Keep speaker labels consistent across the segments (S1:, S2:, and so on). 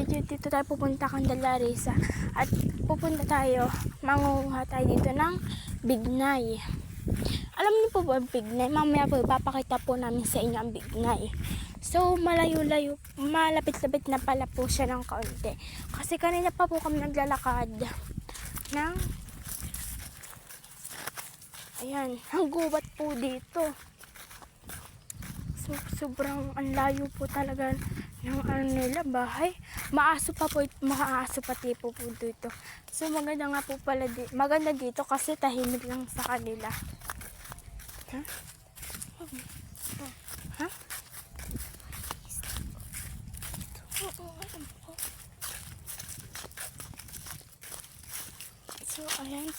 S1: dito tayo pupunta kang Larissa at pupunta tayo, mangunguha tayo dito ng bignay. Alam niyo po ba ang bignay? Mamaya po ipapakita po namin sa inyo ang bignay. So malayo-layo, malapit-lapit na pala po siya ng kaunti. Kasi kanina pa po kami naglalakad ng ayan, ang gubat po dito. So sobrang ang layo po talaga ng ano nila, bahay. Maaso pati po dito. So maganda nga po pala maganda dito kasi tahimik lang sa kanila. Ha? Ha? So ayan.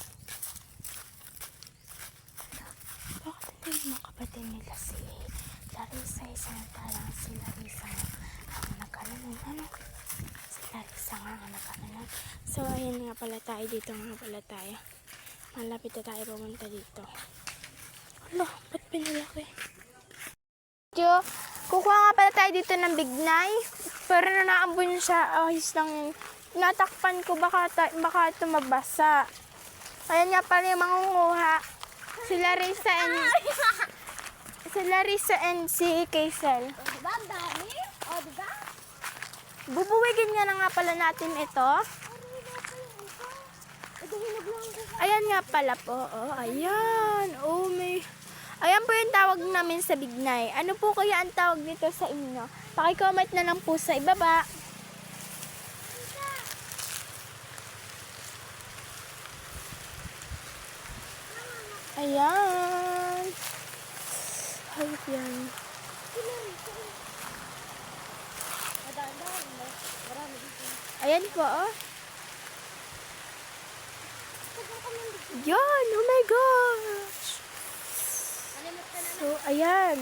S1: Bakit hindi yung mga kapatid nila si Larissa, samantalang si Larissa ang nagkalanon, ano? Si Larissa nga ang nagkalanon. So, ayan nga pala tayo dito, nga pala tayo. Malapit na tayo pumunta dito. Hala, ba't pinalaki? Kukuha nga pala tayo dito ng bignay. Pero nanaambon siya, ayos lang yun. Natakpan ko, baka ito mabasa. Ayan nga pala yung mangunguha. Si Larissa and si Kaisel.
S2: Diba ang dami? O, diba?
S1: Bubuwigin nga na nga pala natin ito. Ayan nga pala po. Oh, ayan. Oh, may... Ayan po yung tawag namin sa bignay. Ano po kaya ang tawag dito sa inyo? Paki-comment na lang po sa ibaba. Ayan. Hayop yan. Ayan po, oh. Yan, oh my gosh. So, ayan.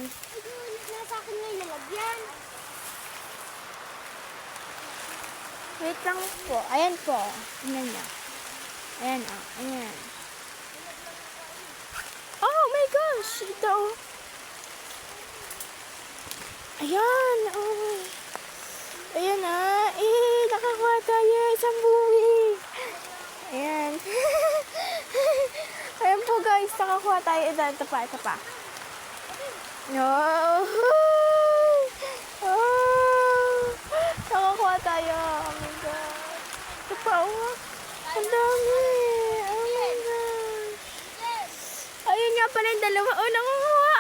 S2: Nasa akin nga ilalagyan.
S1: Wait lang po. Ayan po. Tingnan niya. Ayan, oh. Ayan. Oh my gosh. Ito, oh. Ayan, oh. Ayan, ah. Nakakuha tayo. Isang buwig. Ayan. Ayan po, guys. Nakakuha tayo. Ito pa. No. Oh. Nakakuha tayo. Oh my God. Ito pa, oh. Ang dami. Oh my God. Ayun nga pala yung dalawa. Oh, nangunguha.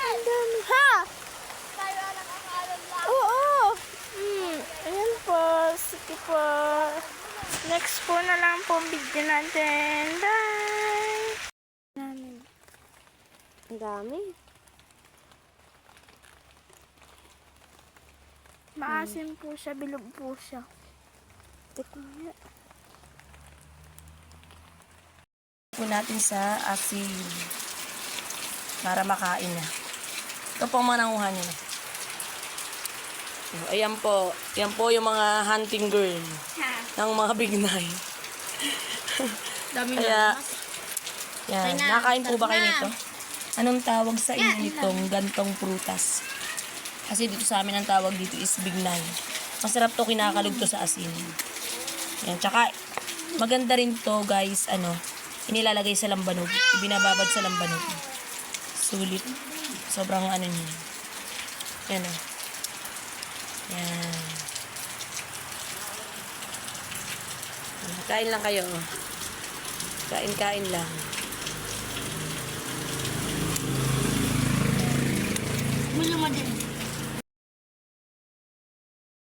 S1: Ang dami. Ha?
S2: Tayo nakakaalam lang.
S1: Oo. Ayan po. Sige po. Next po na lang po ang video natin. Bye!
S2: Ang dami.
S1: Maasim po siya, bilog po siya. Tikman niya.
S3: Po natin sa asin para makain na. Ito po ang mga nanguha niya. Ayan po. Ayan po yung mga hunting girl ng mga bignay.
S1: Dami
S3: Kaya,
S1: na.
S3: yan. Nakain po ba kayo nito? Anong tawag sa inyo nitong gantong prutas? Kasi dito sa amin ang tawag dito is bignay. Masarap to, kinakalog to sa asin. Yan. Tsaka, maganda rin to guys, inilalagay sa lambanog. Ibinababad sa lambanog. Sulit. Sobrang niya. Yan o. Yan. Kain lang kayo. Kain lang.
S1: Muna mo din.